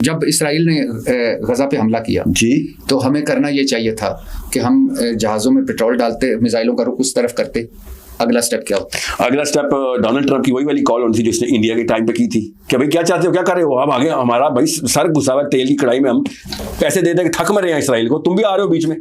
जब इसराइल ने गजा पे हमला किया जी, तो हमें करना ये चाहिए था कि हम जहाज़ों में पेट्रोल डालते, मिसाइलों का रुख उस तरफ करते। अगला स्टेप क्या होता? अगला स्टेप डोनाल्ड ट्रंप की वही वाली कॉल होनी थी जो उसने इंडिया के टाइम पे की थी कि भाई क्या चाहते हो, क्या कर रहे हो अब आगे, हमारा भाई सर घुसा हुआ तेल की कढ़ाई में, हम पैसे दे दे के थक मरे हैं इसराइल को, तुम भी आ रहे हो बीच में।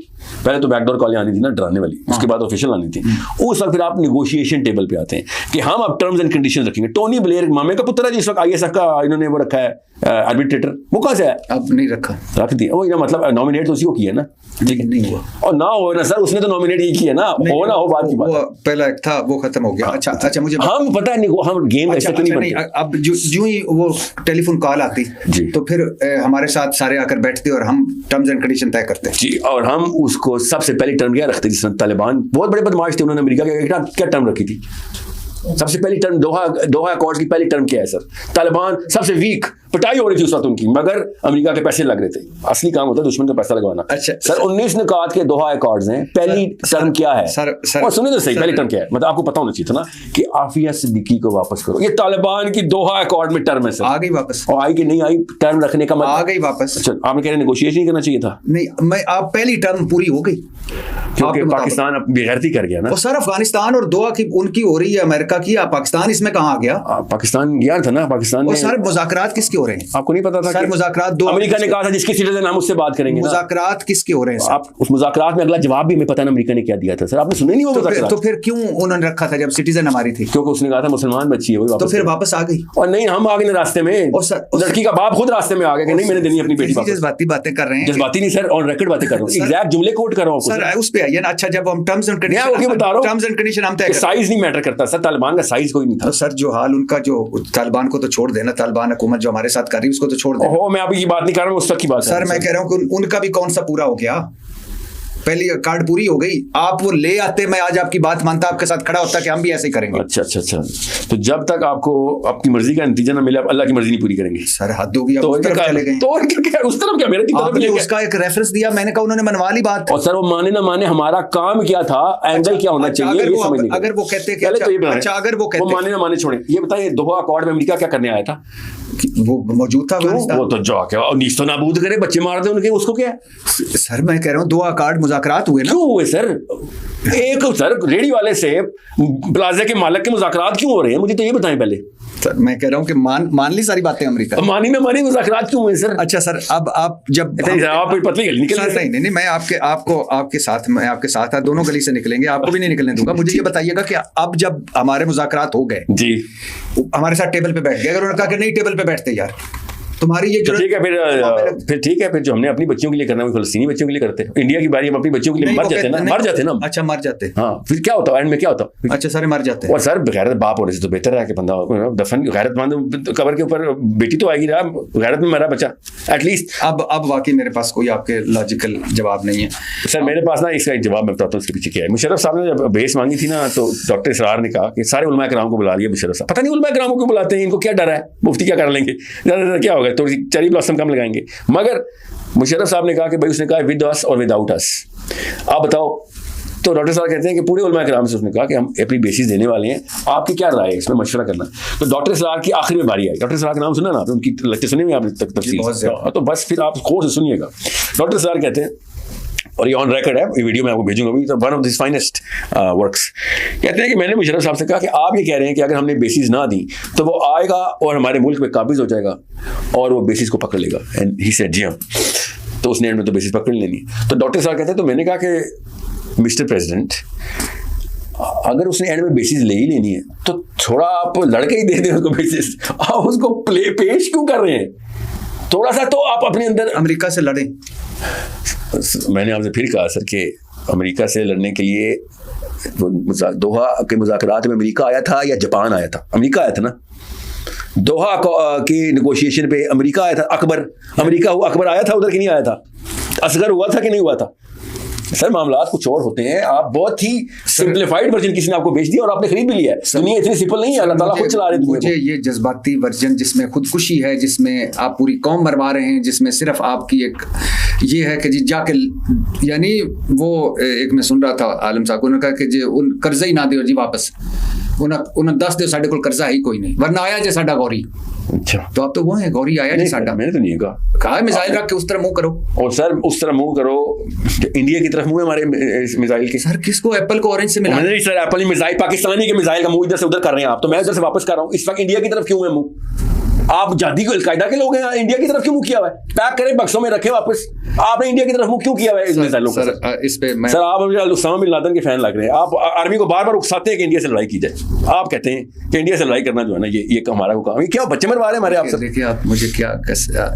पहले तो बैकडोर कॉल आनी थी ना डराने वाली, उसके बाद ऑफिशियल आनी थी। उस वक्त फिर आप निगोशिएशन टेबल पे आते हैं कि हम अब टर्म्स एंड कंडीशन रखेंगे। टोनी ब्लेयर मामे का पुत्र है जिस वक्त ISF का इन्होंने वो रखा है आर्बिट्रेटर, वो कहाँ से है? अब नहीं रखा, रख दिया वो, मतलब नॉमिनेट तो उसी को किया ना, लेकिन नहीं हुआ। और ना हो ना सर, उसने तो नॉमिनेट ही किया ना, हो ना हो बात की बात। वो पहला एक था वो खत्म हो गया। अच्छा मुझे हम पता है नहीं, हम गेम ऐसे तो नहीं बनते। अब जो ही वो टेलीफोन कॉल आती तो फिर हमारे साथ सारे आकर बैठते और हम टर्म्स एंड कंडीशन तय करते जी, और हम उसको सबसे पहले टर्म क्या रखते, जिसमें तालिबान बहुत बड़े बदमाश थे, उन्होंने अमेरिका के क्या टर्म रखी थी? सबसे पहली टर्म दोहा अकॉर्ड्स की पहली टर्म क्या है सर? तालिबान सबसे वीक, पिटाई हो रही थी उस वक्त उनकी, मगर अमेरिका के पैसे लग रहे थे। असली काम होता है दुश्मन का पैसा लगवाना। अच्छा सर 19 निकात के दोहा अकॉर्ड्स हैं, पहली टर्म क्या है? और सुनिए तो सही, पहली टर्म क्या है, मतलब आपको पता होना चाहिए था ना कि आफिया सिद्दीकी को वापस करो। ये तालिबान की दोहा अकॉर्ड में टर्म है सर, आ गई वापस, और आई कि नहीं आई टर्म रखने का मतलब आ गई वापस। अच्छा, आपने कह रहे नेगोशिएशन नहीं करना चाहिए था? नहीं, मैं आप पहली टर्म पूरी हो गई क्योंकि पाकिस्तान अब बेगैरती कर गया ना। और सर अफगानिस्तान और दोहा की उनकी हो रही है, अमेरिका की, पाकिस्तान इसमें कहाँ आ गया? पाकिस्तान गया था ना, पाकिस्तान और सर मुज़ाकरात किसके हो रहे हैं? आपको नहीं पता था? सर मुज़ाकरात दो, अमेरिका ने कहा था जिसके सिटीजन हम उससे बात करेंगे। मुज़ाकरात किसके हो रहे हैं? आप उस मुज़ाकरात में अगला जवाब भी हमें पता है अमेरिका ने क्या दिया था सर, आपने सुना नहीं वो मुज़ाकरात? तो फिर क्यों उन्होंने रखा था जब सिटीजन हमारी थी? क्योंकि उसने कहा था मुसलमान बच्ची है, तो फिर वापस आ गई। और नहीं, हम आ गए रास्ते में, लड़की का बाप खुद रास्ते में आ गया कि नहीं मैंने देनी अपनी बेटी वापस। जज्बाती बातें कर रहे हैं, जज्बाती नहीं सर, ऑन रिकॉर्ड बातें कर रहा हूं, एग्जैक्ट जुमले कोट कर रहा हूं सर, उस पे आइए ना। अच्छा, जब हम टर्म्स एंड कंडीशन बता रहा हूं, टर्म्स एंड कंडीशन हम तय, साइज नहीं मैटर करता सर, तालिबान का साइज कोई नहीं था सर। जो हाल उनका, जो तालिबान को तो छोड़ देना, तालिबान हुकूमत जो हमारे साथ कर रही है उसको तो छोड़ देना। मैं अभी ये बात नहीं कर रहा हूं, उस तक की बात सर मैं कह रहा हूं कि उनका भी कौन सा पूरा हो गया? पहली कार्ड पूरी हो गई, आप वो ले आते, मैं आज आपकी बात मानता, आपके साथ खड़ा होता कि हम भी ऐसे ही करेंगे। अच्छा, तो जब तक आपको आपकी मर्जी का नतीजा ना मिले, आप अल्लाह की मर्जी नहीं पूरी करेंगे सर। हद होगी, तो उस तरफ चले गए, तो उस तरफ क्या मेरे आपने उसका एक रेफरेंस दिया, मैंने कहा उन्होंने मनवा ली बात। और सर वो माने ना माने, हमारा काम क्या था, एंगल क्या होना चाहिए, ये समझ नहीं। अगर वो कहते कि अच्छा, अगर वो माने ना माने छोड़े, ये बताइए दोहा अकॉर्ड में अमेरिका क्या करने आया था? वो मौजूद था, वो तो जाके और नीस्तो नाबूद करे, बच्चे मार दे उनके, उसको क्या? सर मैं कह रहा हूँ दोहा कार्ड मुज़ाकरात हुए ना। क्यों हुए सर? एक सर रेडी वाले से प्लाजा के मालिक के मुज़ाकरात क्यों हो रहे हैं, मुझे तो ये बताएं पहले। सर मैं कह रहा हूँ कि मान ली सारी बातें अमेरिका, मानी ना मानी, मुज़ाकरात क्यों हुए सर? अच्छा सर, अब आप जब आप पतली गली निकल, नहीं, मैं आपके साथ दोनों गली से निकलेंगे, आपको भी नहीं निकलने दूंगा। मुझे ये बताइएगा कि अब जब हमारे मुज़ाकरात हो गए जी, हमारे साथ टेबल पे बैठ गए, अगर उन्होंने कहा कि नहीं टेबल पे बैठते यार, तुम्हारी ये ठीक है, फिर ठीक है, फिर जो हमने अपनी बच्चियों के लिए करना है फलस्तीनी बच्चियों के लिए करते हैं। इंडिया की बारी हम अपनी बच्चियों के लिए मर जाते ना। अच्छा, मर जाते। हाँ, फिर क्या होता है एंड में, क्या होता? अच्छा सर, मर जाते। और सर गैरत बाप होने से तो बेहतर है कि बंदा दफन, गैरतमंद कबर के ऊपर बेटी तो आएगी ना, गैरत में मरा बच्चा एटलीस्ट। अब वाकई मेरे पास कोई आपके लॉजिकल जवाब नहीं है सर। मेरे पास ना इसका एक जवाब मैं बताता हूँ इसके पीछे क्या है। मुशर्रफ साहब ने जब बेस मांगी थी ना, तो डॉक्टर इसरार ने कहा कि सारे उलमा कराम को बुला लिया मुशर्रफ साहब। पता नहीं उलमा कराम को बुलाते हैं, इनको क्या डर है, मुफ्ती क्या कर लेंगे, क्या होगा, थोड़ी चेरी ब्लॉसम कम लगाएंगे। मगर मुशर्रफ साहब ने कहा कि भाई, उसने कहा विद अस और विदाउट अस, आप बताओ। तो डॉक्टर साहब कहते हैं कि पूरे उलमा कराम से उसने कहा कि हम अपनी बेसिस देने वाले हैं, आपकी क्या राय है इसमें, मशवरा करना। तो डॉक्टर सलार की आखिरी में बारी आई। डॉक्टर सलार का नाम सुना ना आपने, उनकी लेक्चर सुनी हुई आपने तफसील, तो बस फिर आप गौर से सुनिएगा। डॉक्टर सलार कहते हैं, और ये ऑन रिकॉर्ड है, ये वीडियो मैं आपको भेजूंगा भी, तो one of this finest works. कहते हैं कि मैंने मुशर्रफ साहब से कहा कि आप ये कह रहे हैं कि अगर हमने बेसिस ना दी तो वो आएगा और हमारे मुल्क में काबिज हो जाएगा और वो बेसिस को पकड़ लेगा। एंड ही सेड जी हाँ, तो उसने एंड में तो बेसिस पकड़ लेनी। तो डॉक्टर साहब कहते हैं, तो मैंने कहा कि मिस्टर प्रेसिडेंट, अगर उसने एंड में बेसिस ले ही लेनी है तो थोड़ा आप लड़के ही दे दें उसको बेसिस, आप उसको पेश क्यों कर रहे हैं? थोड़ा सा तो आप अपने अंदर अमेरिका से लड़ें। मैंने आपसे फिर कहा सर कि अमेरिका से लड़ने के लिए दोहा के मुज़ाकरात में अमेरिका आया था या जापान आया था? अमेरिका आया था ना। दोहा की नेगोशिएशन पे अमेरिका आया था, अकबर आया था उधर कि नहीं आया था? असगर हुआ था कि नहीं हुआ था? सर मामलात कुछ और होते हैं। आप बहुत ही सिंप्लीफाइड वर्जन किसी ने आपको बेच दिया और आपने खरीद भी लिया है। दुनिया इतनी सिंपल नहीं है, अल्लाह ताला खुद चला रहे हैं। मुझे ये जज्बाती वर्जन जिसमें खुदकुशी है, जिसमें आप पूरी कौम मरवा रहे हैं, जिसमें सिर्फ आपकी एक ये है कि जी जाके, यानी वो एक मैं सुन रहा था आलम साहब, उन्होंने कहा कि जी उन कर्जा ही ना दो जी वापस, उन्हें 10 दो साढ़े को कर्जा ही कोई नहीं, वरना आया जे साडा गौरी। अच्छा, तो आप तो वो हैं गौरी आया जी साडा। मैंने तो नहीं कहा मिसाइल रख के उस तरह मुंह करो। और सर उस तरह मुंह करो, इंडिया की तरफ मुंह है हमारे मिसाइल के। सर किसको, एप्पल को ऑरेंज से मिला? नहीं सर, एप्पल मिसाइल पाकिस्तानी के मिसाइल का मुंह इधर से उधर कर रहे हैं आप, तो मैं इधर से वापस कर रहा हूँ। इस वक्त इंडिया की तरफ क्यों है मुंह? आप जादी को अलकायदा के लोग हैं, इंडिया की तरफ क्यों मुंह किया हुआ है? पैक करें, बक्सों में रखे वापस। आपने इंडिया की तरफ मुंह क्यों किया हुआ है? सर इस पे मैं, सर आप उसामा बिन लादेन के फैन लग रहे हैं। आप आर्मी को बार बार उकसाते हैं कि इंडिया से लड़ाई की जाए। आप कहते हैं कि इंडिया से लड़ाई करना जो है ना, ये हमारा को काम है। क्या बच्चे मरवा रहे हैं हमारे? आप सब देखिए, आप मुझे क्या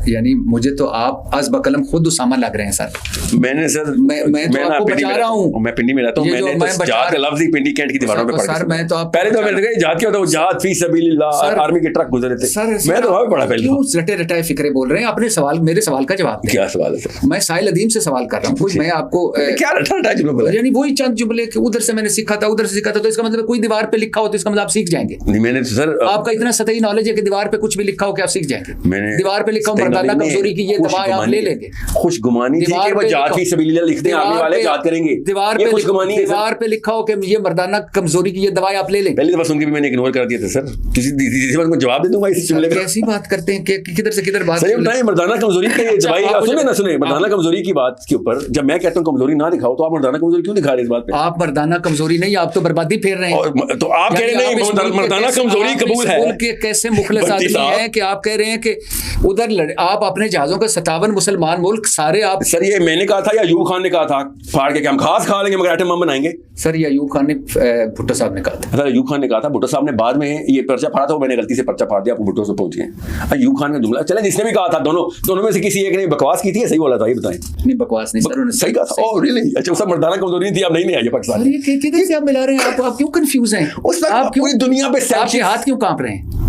यानी मुझे तो आप आज बकलम खुद उसामा लग रहे हैं सर। मैंने सर मैं तो आपको बचा रहा हूँ। मैं पिंडी में रहता हूँ, मैंने तो जहाद का लफ्ज ही पिंडी कैंट की दीवारों पे पढ़ा। सर मैं तो पहले तो मैंने कहा जहाद क्या होता है, जहाद फी सबीलिल्लाह, आर्मी के ट्रक गुजरे थे। मैं तो वहां पढ़ा पहले। रटे रटाए फिक्रे बोल रहे हैं। अपने सवाल, मेरे सवाल का जवाब दें। क्या सवाल है सर? मैं साहिल अदीम से सवाल कर रहा हूँ। कोई मैं आपको क्या रटा रटाए जुमले बोला? यानी वही चंद जुमले कि उधर से मैंने सीखा था, उधर से सीखा था, तो इसका मतलब कोई दीवार पे लिखा हो तो इसका मतलब आप सीख जाएंगे। नहीं, मैंने तो सर आपका इतना सतही नॉलेज है कि दीवार पे कुछ भी लिखा हो कि आप सीख जाएंगे। मैंने दीवार पे लिखा हो मर्दाना कमजोरी की ये दवा आप ले लेंगे। खुशगुमानी थी कि वो जहाद फी सबीलिल्लाह लिखते हैं, आर्मी वाले जहाद करेंगे। दीवार पे लिखा हो कि ये मर्दाना कमजोरी की ये दवा आप ले लेंगे। पहली दफा सुन के भी मैंने इग्नोर कर दिया था सर। किसी बात को जवाब दे दूंगा इस जुमले का। कैसी बात करते हैं कि किधर से किधर बात? सही बताएं, मर्दाना कमजोरी की दवाई सुने ना सुने। मर्दाना कमजोरी की बात के ऊपर जब मैं कहता हूँ कमजोरी ना दिखाओ, तो आप मर्दाना कमजोरी क्यों दिखा रहे हैं इस बात पे? आप मर्दाना कमजोरी नहीं, आप तो बर्बादी फेर रहे हैं। तो आप कह रहे हैं मर्दाना कमजोरी कबूल है। कैसे मुखलिस आदमी हैं कि आप कह रहे हैं कि उधर आप अपने जहाजों का 57 मुसलमान मुल्क सारे आप। सर ये मैंने कहा था या अयूब खान ने कहा था फाड़ के कि हम खास खा लेंगे मगर आइटम बम बनाएंगे? सर ये अयूब खान ने, भुट्टो साहब ने कहा था। सर अयूब खान ने कहा था, भुट्टो साहब ने बाद में ये पर्चा फाड़ा था, मैंने गलती से पर्चा फाड़ दिया, आप भुट्टो से पहुंच गए। अयूब खान का जुमला चले, जिसने भी कहा था, दोनों में से किसी एक ने बकवास की थी, सही बोला था? ये बताएं। नहीं बकवास नहीं सर, सही कहा था। Oh really? अच्छा, सब मर्दाना कमजोरी नहीं थी, आप नहीं आए पाकिस्तान। ये किधर से आप मिला रहे हैं? आप क्यों कंफ्यूज हैं? आप पूरी दुनिया पे आपके हाथ क्यों कांप रहे हैं?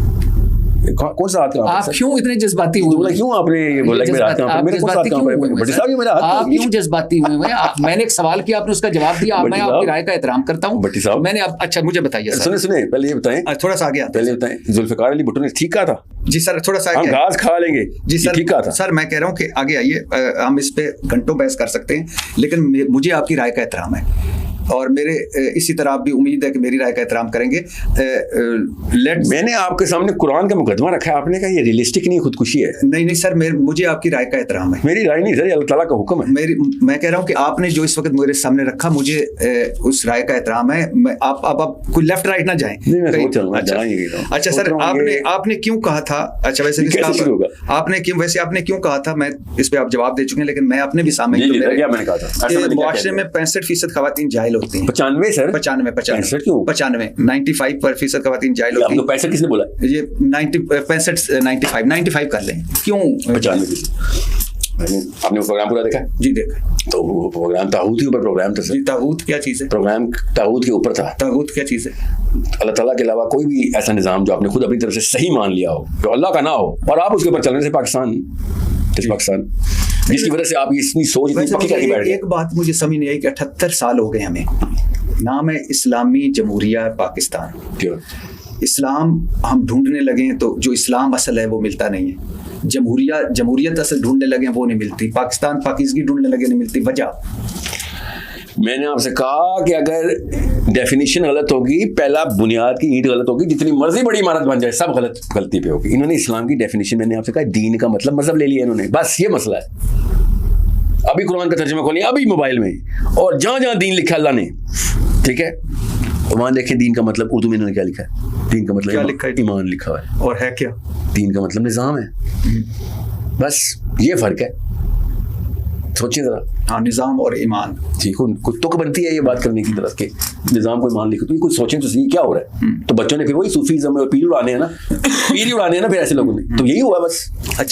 कौन सा हाथ? आप क्यों इतने जज्बाती हुए? क्यों आपने ये बोला कि मेरा हाथ कांप रहा है? मेरे कौन सा हाथ कांप रहा है? बड़ी साहब ये मेरा हाथ। आप क्यों जज्बाती हुए हैं? मैंने एक सवाल किया, आपने उसका जवाब दिया। मैं आपकी राय का एहतराम करता हूं। बट्टी साहब मैंने अच्छा मुझे बताइए। सुने पहले ये बताएं, थोड़ा सा आगे पहले बताएं, जुल्फिकार अली भुट्टो ने ठीक कहा था? जी सर, थोड़ा सा हम घास खा लेंगे जी सर, ठीक कहा था सर। मैं कह रहा हूं कि आगे आइए, हम इस पे घंटों बहस कर सकते हैं, लेकिन मुझे आपकी राय का एहतराम है और मेरे इसी तरह आप भी उम्मीद है कि मेरी राय का एहतराम करेंगे। मैंने आपके सामने कुरान का मुकदमा रखा है, आपने कहा ये रियलिस्टिक नहीं, खुदकुशी है। नहीं सर, मुझे आपकी राय का एहतराम है। मेरी राय नहीं सर, अल्लाह ताला का हुक्म है। मैं कह रहा हूं कि आपने जो इस वक्त मेरे सामने रखा, मुझे उस राय का एहतराम है। आप कोई लेफ्ट राइट ना जाएं। अच्छा सर, आपने क्यों कहा था? अच्छा वैसे आपने क्यों कहा था? मैं इस पे आप जवाब दे चुके हैं, लेकिन मैं अपने भी सामने मुआशरे में 65% खवातीन जाहिल होती हैं। 95 सर? 95 क्यों? 95% खवातीन जाहिल होती हैं। 65 किसने बोला? ये 95 कर लें। क्यों 95? आपने वो प्रोग्राम पूरा देखा? जी देखा। तो वो प्रोग्राम ताऊत के ऊपर प्रोग्राम था सर। ताऊत क्या चीज है? प्रोग्राम ताऊत के ऊपर था। ताऊत क्या चीज है? अल्लाह ताला के अलावा कोई भी ऐसा निजाम जो आपने खुद अपनी तरफ से सही मान लिया हो, जो अल्लाह का ना हो, और आप उसके ऊपर चलने से पाकिस्तान जिसकी वजह से आप इतनी सोच इतनी पक्की करके बैठ गए। एक बात मुझे समझ नहीं आई कि 78 साल हो गए हमें, नाम है इस्लामी जमहूरिया पाकिस्तान। इस्लाम हम ढूंढने लगे हैं तो जो इस्लाम असल है वो मिलता नहीं है। जमहूरियत असल ढूंढने लगे वो नहीं मिलती। पाकिस्तान पाकिज़गी ढूंढने लगे नहीं मिलती। वजह मैंने आपसे कहा कि अगर डेफिनेशन गलत होगी, पहला बुनियाद की ईंट गलत होगी, जितनी मर्जी बड़ी इमारत बन जाए सब गलती पे होगी। इन्होंने इस्लाम की डेफिनेशन, मैंने आपसे कहा दीन का मतलब मजहब ले लिया इन्होंने, बस ये मसला है। अभी कुरान का तर्जुमा खोलिए अभी मोबाइल में, और जहां जहां दीन लिखा अल्लाह ने, ठीक है, तो वहां देखें दीन का मतलब उर्दू में इन्होंने क्या लिखा है। दीन का मतलब ईमान लिखा हुआ है, और है क्या? दीन का मतलब निजाम है। बस ये फर्क है, सोचिए जरा। हाँ, निजाम और ईमान। ठीक, कुछ तुक बनती है ये बात करने की तरफ के निजाम को ईमान लिखो, तो कुछ सोचें तो सही क्या हो रहा है। तो बच्चों ने फिर वही सूफीज़्म और पीर उड़ाने हैं ना, फिर ऐसे लोगों ने, तो यही हुआ बस। अच्छा।